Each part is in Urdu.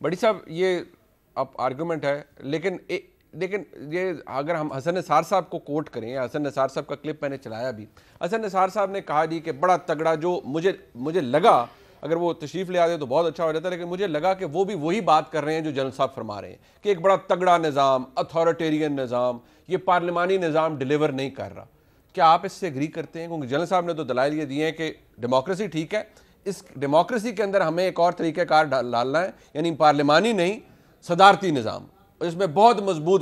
بڑی صاحب یہ اب آرگومنٹ ہے، لیکن یہ اگر ہم حسن نثار صاحب کو کوٹ کریں، حسن نثار صاحب کا کلپ میں نے چلایا بھی، حسن نثار صاحب نے کہا جی کہ بڑا تگڑا، جو مجھے لگا اگر وہ تشریف لے آتے تو بہت اچھا ہو جاتا، لیکن مجھے لگا کہ وہ بھی وہی بات کر رہے ہیں جو جنرل صاحب فرما رہے ہیں کہ ایک بڑا تگڑا نظام، اتھارٹیرین نظام، یہ پارلیمانی نظام ڈیلیور نہیں کر رہا. کیا آپ اس سے اگری کرتے ہیں؟ کیونکہ جنرل صاحب نے تو دلائل یہ دیے ہیں کہ ڈیموکریسی ٹھیک ہے، اس ڈیموکریسی کے اندر ہمیں ایک اور طریقہ کار ڈالنا ہے، یعنی پارلیمانی نہیں، صدارتی نظام، اس میں بہت مضبوط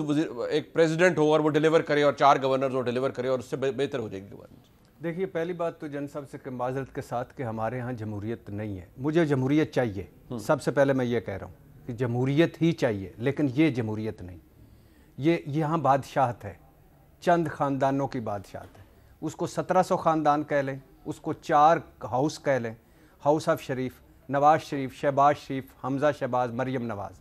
ایک پریزیڈنٹ ہو اور وہ ڈیلیور کرے، اور 4 گورنرز وہ ڈیلیور کرے، اور اس سے بہتر ہو جائے گی گورننس. دیکھیے پہلی بات تو جن صاحب سے معذرت کے ساتھ کہ ہمارے ہاں جمہوریت نہیں ہے. مجھے جمہوریت چاہیے، سب سے پہلے میں یہ کہہ رہا ہوں کہ جمہوریت ہی چاہیے، لیکن یہ جمہوریت نہیں. یہ یہاں بادشاہت ہے، چند خاندانوں کی بادشاہت ہے. اس کو 1700 خاندان کہہ لیں، اس کو 4 ہاؤس کہہ لیں، ہاؤس آف شریف، نواز شریف، شہباز شریف، حمزہ شہباز، مریم نواز،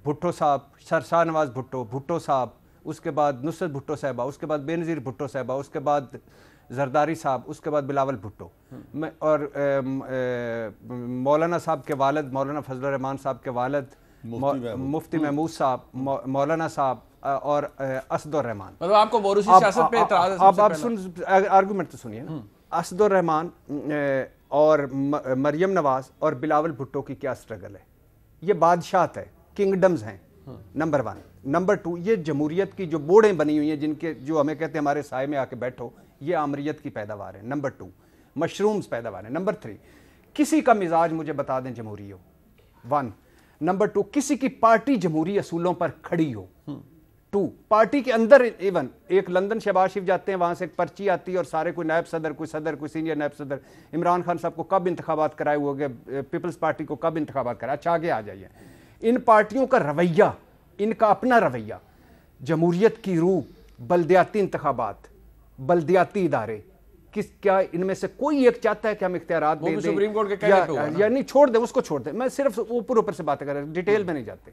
بھٹو صاحب، شاہ نواز بھٹو صاحب، اس کے بعد نصرت بھٹو صاحبہ، اس کے بعد بے نظیر بھٹو صاحبہ، اس کے بعد زرداری صاحب، اس کے بعد بلاول بھٹو، اور مولانا صاحب کے والد، مولانا فضل الرحمان صاحب کے والد مفتی محمود صاحب، مولانا صاحب، اور اسد الرحمان. مطلب آپ کو موروثی سیاست پہ اعتراض ہے؟ آپ آرگومنٹ تو سنیے نا. اسد الرحمان اور مریم نواز اور بلاول بھٹو کی کیا سٹرگل ہے؟ یہ بادشاہت ہے، کنگڈمز ہیں. نمبر 1. نمبر 2، یہ جمہوریت کی جو بوڑیں بنی ہوئی ہیں، جن کے جو ہمیں کہتے ہیں ہمارے سائے میں آ کے بیٹھو، یہ آمریت کی پیداوار ہے. نمبر 2، مشرومز پیداوار ہے. نمبر 3، کسی کا مزاج مجھے بتا دیں جمہوری ہو. 1. نمبر 2، کسی کی پارٹی جمہوری اصولوں پر کھڑی ہو. 2، پارٹی کے اندر ایون ایک لندن شہباز شریف جاتے ہیں، وہاں سے ایک پرچی آتی ہے اور سارے کوئی نائب صدر، کوئی سینئر نائب صدر، عمران خان صاحب کو کب انتخابات کرائے ہوئے گے، پیپلز پارٹی کو کب انتخابات کرائے. اچھا آگے آ جائیے. ان پارٹیوں کا رویہ، ان کا اپنا رویہ، جمہوریت کی روح، بلدیاتی انتخابات، بلدیاتی ادارے، کیا ان میں سے کوئی ایک چاہتا ہے کہ ہم اختیارات دے دیں؟ سپریم کورٹ کے کہنے پہ ہوا نا. یا نہیں، چھوڑ دیں اس کو، چھوڑ دیں. میں صرف اوپر سے باتیں کر رہا ہوں، ڈیٹیل میں نہیں جاتے.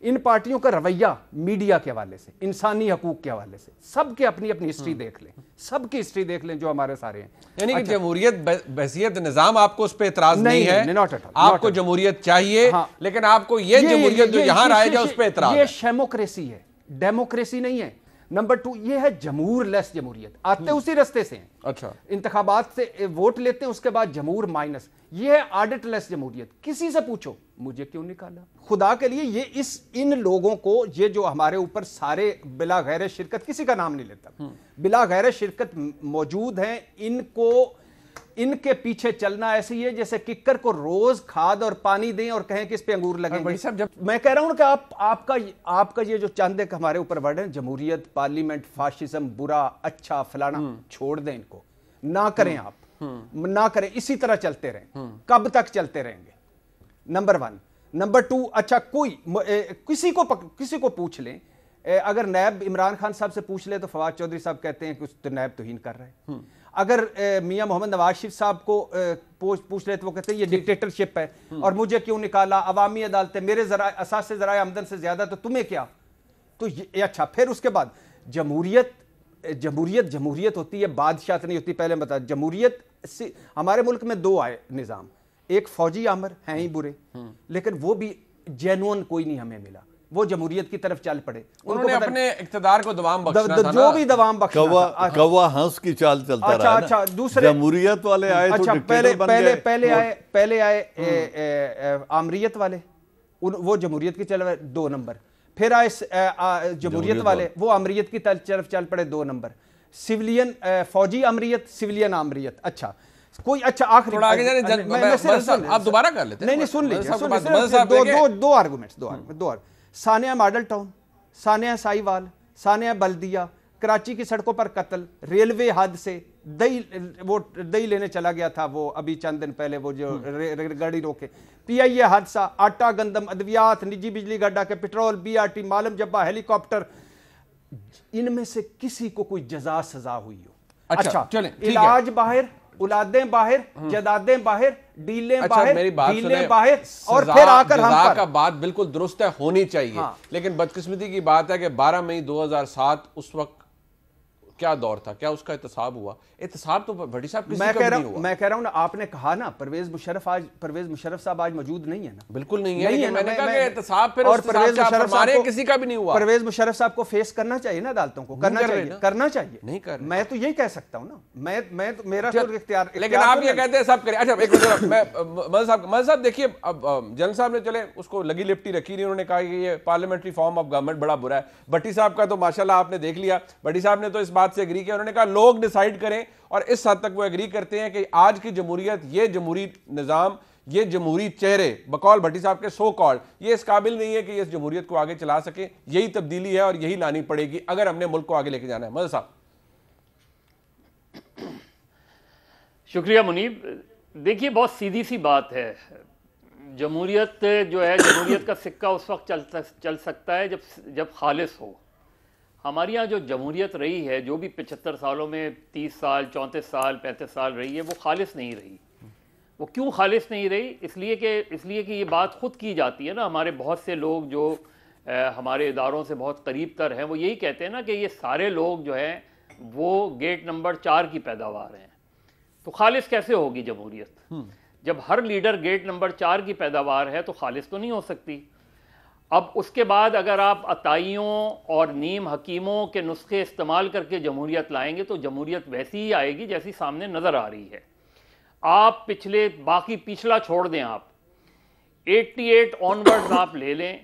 ان پارٹیوں کا رویہ میڈیا کے حوالے سے، انسانی حقوق کے حوالے سے، سب کے اپنی اپنی ہسٹری دیکھ لیں، سب کی ہسٹری دیکھ لیں جو ہمارے سارے ہیں. یعنی کہ جمہوریت بحیثیت نظام، آپ کو اس پہ اعتراض نہیں ہے، آپ کو جمہوریت چاہیے، لیکن آپ کو یہ جمہوریت جو یہاں رائج ہے اس پہ اعتراض ہے. یہ شیموکریسی ہے، ڈیموکریسی نہیں ہے. نمبر 2، یہ ہے جمہور لیس جمہوریت. آتے اسی رستے سے ہیں. اچھا، انتخابات سے ووٹ لیتے ہیں، اس کے بعد جمہور مائنس. یہ ہے آڈٹ لیس جمہوریت. کسی سے پوچھو مجھے کیوں نکالا؟ خدا کے لیے یہ ان لوگوں کو، یہ جو ہمارے اوپر سارے بلا غیر شرکت، کسی کا نام نہیں لیتا، بلا غیر شرکت موجود ہیں، ان کے پیچھے چلنا ایسے ہی ہے جیسے ککر کو روز کھاد اور پانی دیں اور کہیں کہ اس پہ انگور لگیں. میں کہہ رہا ہوں کہ آپ کا یہ جو چاند ایک ہمارے اوپر ورڈ ہے، جمہوریت، پارلیمنٹ، فاشزم، برا، اچھا، فلانا، چھوڑ دیں ان کو. نہ کریں آپ، نہ کریں. اسی طرح چلتے رہیں. کب تک چلتے رہیں گے؟ نمبر 1. نمبر 2، اچھا کسی کو پوچھ لیں، اگر نیب عمران خان صاحب سے پوچھ لیں تو فواد چودھری صاحب کہتے ہیں کہ نیب توہین کر رہے ہیں. اگر میاں محمد نواز شریف صاحب کو پوچھ لے تو وہ کہتے ہیں یہ ڈکٹیٹرشپ ہے اور مجھے کیوں نکالا، عوامی عدالتیں، میرے اساس ذرائع آمدن سے زیادہ تو تمہیں کیا. تو اچھا، پھر اس کے بعد جمہوریت ہوتی ہے، بادشاہت نہیں ہوتی. پہلے بتا، جمہوریت ہمارے ملک میں 2 آئے نظام. ایک فوجی آمر ہیں ہی برے، لیکن وہ بھی جینون کوئی نہیں ہمیں ملا. وہ جمہوریت کی طرف چل پڑے، انہوں نے اپنے اقتدار کو دوام بخشنا تھا، جو بھی دوام بخشنا تھا. کوا ہنس کی چال چلتا رہا. اچھا، دوسرے جمہوریت والے آئے تو ڈکٹیٹر بن گئے. پہلے آئے آمریت والے، وہ جمہوریت کی چل رہے 2 نمبر. پھر آئے جمہوریت والے، وہ امریت کی طرف چل پڑے 2 نمبر. سویلین، فوجی امریت، سویلین امریت. اچھا کوئی، اچھا آخری آپ دوبارہ کر لیتے ہیں. نہیں سن لیجیے. 2 آرگومنٹس. ثانیہ ماڈل ٹاؤن، ثانیہ سائی وال، ثانیہ بلدیہ، کراچی کی سڑکوں پر قتل، ریلوے حادثے، دہی لینے چلا گیا تھا وہ ابھی چند دن پہلے، وہ جو گاڑی روکے، پی آئی اے حادثہ، آٹا گندم، ادویات، نجی بجلی گھر ڈاکے، پیٹرول، بی آر ٹی، معلم جبہ، ہیلی کاپٹر. ان میں سے کسی کو کوئی جزا سزا ہوئی ہو؟ اچھا، علاج باہر، اولادیں باہر، جدادیں باہر، ڈیلیں باہر، ڈیلیں باہر، اور پھر آ کر جزا کا بات بالکل درست ہے، ہونی چاہیے. لیکن بدقسمتی کی بات ہے کہ 12 مئی 2007 اس وقت کیا دور تھا, کیا اس کا احتساب ہوا؟ احتساب تو بھٹی صاحب کسی کا نہیں ہوا. میں کہہ رہا ہوں نا, آپ نے کہا نا پرویز مشرف صاحب آج موجود نہیں ہے نا. بالکل نہیں ہے, لیکن میں نے کہا کہ احتساب پھر پرویز مشرف صاحب کسی کا بھی نہیں ہوا. پرویز مشرف صاحب کو فیس کرنا چاہیے نا عدالتوں کو, کرنا چاہیے. نہیں کر میں تو یہی کہہ سکتا ہوں نا, میں میرا تو اختیار. لیکن آپ یہ کہتے ہیں سب کریں. اچھا ایک مدن صاحب دیکھیے, اب جنرل صاحب نے چلے اس کو لگی لپٹی رکھی نہیں, انہوں نے کہا کہ یہ پارلیمنٹری فارم آف گورنمنٹ بڑا برا ہے. بھٹی صاحب کا تو ماشاءاللہ آپ نے دیکھ لیا, بھٹی صاحب نے تو اس بات سے ایگری کیا, انہوں نے کہا لوگ ڈیسائیڈ کریں, اور اس حد تک وہ ایگری کرتے ہیں کہ آج کی جمہوریت, یہ جمہوری نظام, یہ جمہوری چہرے بقول بھٹی صاحب کے سو کال, یہ اس قابل نہیں ہے کہ یہ اس جمہوریت کو آگے چلا سکے. یہی تبدیلی ہے اور یہی لانی پڑے گی اگر ہم نے ملک کو آگے لے کے جانا ہے. مدن صاحب. شکریہ منیب. دیکھیے بہت سیدھی سی بات ہے, جمہوریت جو ہے, جمہوریت کا سکہ اس وقت چل سکتا ہے جب خالص ہو. ہمارے یہاں جو جمہوریت رہی ہے, جو بھی 75 سالوں میں 30 سال 34 سال 35 سال رہی ہے, وہ خالص نہیں رہی. وہ کیوں خالص نہیں رہی؟ اس لیے کہ یہ بات خود کی جاتی ہے نا. ہمارے بہت سے لوگ جو ہمارے اداروں سے بہت قریب تر ہیں, وہ یہی کہتے ہیں نا کہ یہ سارے لوگ جو ہیں وہ گیٹ نمبر 4 کی پیداوار ہیں. تو خالص کیسے ہوگی جمہوریت؟ جب ہر لیڈر گیٹ نمبر 4 کی پیداوار ہے تو خالص تو نہیں ہو سکتی. اب اس کے بعد اگر آپ عطائیوں اور نیم حکیموں کے نسخے استعمال کر کے جمہوریت لائیں گے تو جمہوریت ویسی ہی آئے گی جیسی سامنے نظر آ رہی ہے. آپ پچھلا چھوڑ دیں, آپ 88 آنورڈز آپ لے لیں,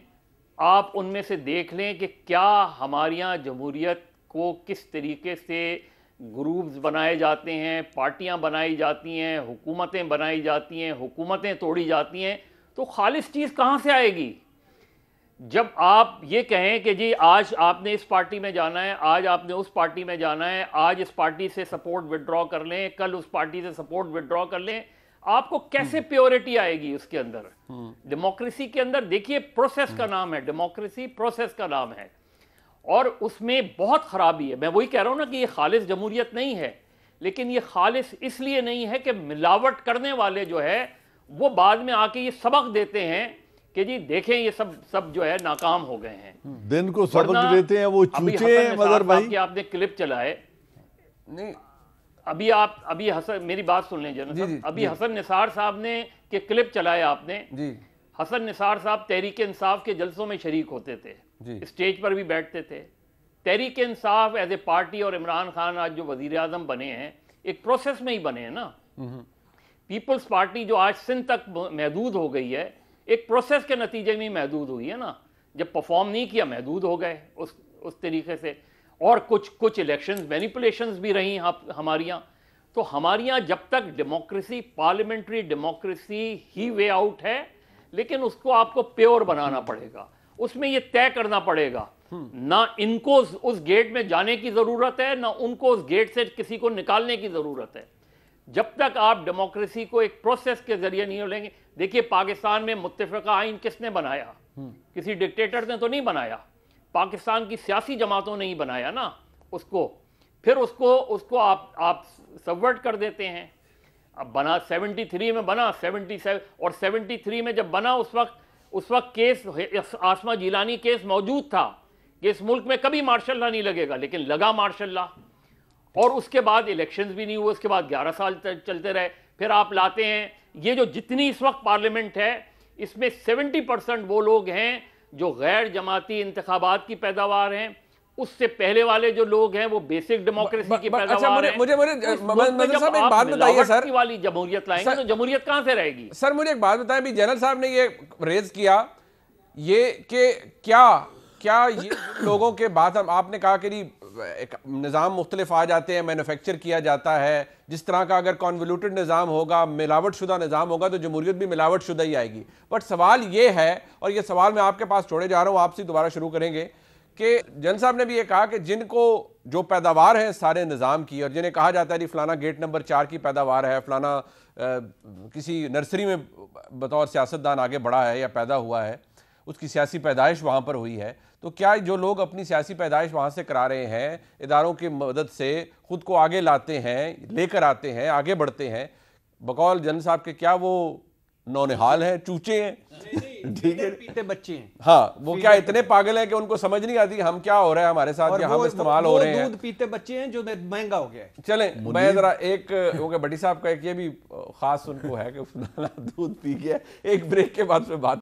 آپ ان میں سے دیکھ لیں کہ کیا ہمارے یہاں جمہوریت کو کس طریقے سے گروپز بنائے جاتے ہیں, پارٹیاں بنائی جاتی ہیں, حکومتیں بنائی جاتی ہیں, حکومتیں توڑی جاتی ہیں. تو خالص چیز کہاں سے آئے گی؟ جب آپ یہ کہیں کہ جی آج آپ نے اس پارٹی میں جانا ہے, آج آپ نے اس پارٹی میں جانا ہے, آج اس پارٹی سے سپورٹ وڈرا کر لیں, کل اس پارٹی سے سپورٹ وڈرا کر لیں, آپ کو کیسے پیورٹی آئے گی اس کے اندر؟ ڈیموکریسی کے اندر دیکھیے پروسیس کا نام ہے, ڈیموکریسی پروسیس کا نام ہے, اور اس میں بہت خرابی ہے. میں وہی کہہ رہا ہوں نا کہ یہ خالص جمہوریت نہیں ہے, لیکن یہ خالص اس لیے نہیں ہے کہ ملاوٹ کرنے والے جو ہے وہ بعد میں آ کے یہ سبق دیتے ہیں کہ جی دیکھیں یہ سب جو ہے ناکام ہو گئے ہیں. دن کو سبق دیتے ہیں وہ چوچے ہیں. مظہر بھائی آپ نے کلپ چلائے, نہیں ابھی حسن, میری بات سن لیں جناب صاحب, ابھی حسن نثار صاحب نے کہ کلپ چلائے آپ نے. حسن نثار صاحب تحریک انصاف کے جلسوں میں شریک ہوتے تھے, اسٹیج پر بھی بیٹھتے تھے. Tehreek Insaf as a party اور عمران خان آج جو وزیر اعظم بنے ہیں ایک پروسیس میں ہی بنے ہیں نا. پیپلز پارٹی جو آج سندھ تک محدود ہو گئی ہے ایک پروسیس کے نتیجے میں محدود ہوئی ہے نا. جب پرفارم نہیں کیا محدود ہو گئے اس طریقے سے. اور کچھ الیکشنز مینیپولیشنز بھی رہی ہماری یہاں. تو ہماری یہاں جب تک ڈیموکریسی, پارلیمنٹری ڈیموکریسی ہی وے آؤٹ ہے, لیکن اس کو آپ کو پیور بنانا پڑے گا. اس میں یہ طے کرنا پڑے گا, نہ ان کو اس گیٹ میں جانے کی ضرورت ہے, نہ ان کو اس گیٹ سے کسی کو نکالنے کی ضرورت ہے. جب تک آپ ڈیموکریسی کو ایک پروسیس کے ذریعے نہیں لیں گے. دیکھیے پاکستان میں متفقہ آئین کس نے بنایا؟ کسی ڈکٹیٹر نے تو نہیں بنایا, پاکستان کی سیاسی جماعتوں نے ہی بنایا نا اس کو. پھر اس کو آپ سبورٹ کر دیتے ہیں. اب بنا 73 میں بنا, 77 اور 73 میں جب بنا اس وقت کیس آسما جیلانی کیس موجود تھا کہ اس ملک میں کبھی مارشل لا نہیں لگے گا, لیکن لگا مارشل لا. اور اس کے بعد الیکشنز بھی نہیں ہوئے, اس کے بعد 11 سال چلتے رہے. پھر آپ لاتے ہیں یہ جو جتنی اس وقت پارلیمنٹ ہے اس میں 70% وہ لوگ ہیں جو غیر جماعتی انتخابات کی پیداوار ہیں. اس سے پہلے والے جو لوگ ہیں وہ بیسک ڈیموکریسی کی پیداوار ہیں. مجھے صاحب ایک بات بتائیے سر, والی جمہوریت لائیں گے تو جمہوریت کہاں سے رہے گی؟ سر مجھے ایک بات بتائیں, بھی جنرل صاحب نے یہ ریز کیا یہ کہ کیا یہ لوگوں کے بات, آپ نے کہا کہ ایک نظام مختلف آ جاتے ہیں, مینوفیکچر کیا جاتا ہے, جس طرح کا اگر کنولیوٹڈ نظام ہوگا, ملاوٹ شدہ نظام ہوگا تو جمہوریت بھی ملاوٹ شدہ ہی آئے گی. بٹ سوال یہ ہے, اور یہ سوال میں آپ کے پاس چھوڑے جا رہا ہوں, آپ سے دوبارہ شروع کریں گے, کہ جن صاحب نے بھی یہ کہا کہ جن کو جو پیداوار ہے سارے نظام کی, اور جنہیں کہا جاتا ہے کہ فلانا گیٹ نمبر 4 کی پیداوار ہے, فلانا کسی نرسری میں بطور سیاستدان آگے بڑھا ہے یا پیدا ہوا ہے, اس کی سیاسی پیدائش وہاں پر ہوئی ہے, تو کیا جو لوگ اپنی سیاسی پیدائش وہاں سے کرا رہے ہیں, اداروں کی مدد سے خود کو آگے لاتے ہیں, لے کر آتے ہیں, آگے بڑھتے ہیں, بقول جن صاحب کے کیا وہ نونہال ہیں, چوچے ہیں؟ ٹھیک ہے پیتے بچے ہیں. ہاں وہ کیا اتنے پاگل ہیں کہ ان کو سمجھ نہیں آتی ہم کیا ہو رہا ہے ہمارے ساتھ یا ہم استعمال ہو رہے ہیں. دودھ پیتے بچے ہیں جو مہنگا ہو گیا ہے. چلیں میں ذرا ایک کیونکہ بٹی صاحب کا ایک یہ بھی خاص ان کو ہے کہ دودھ پی گیا. ایک بریک کے بعد میں بات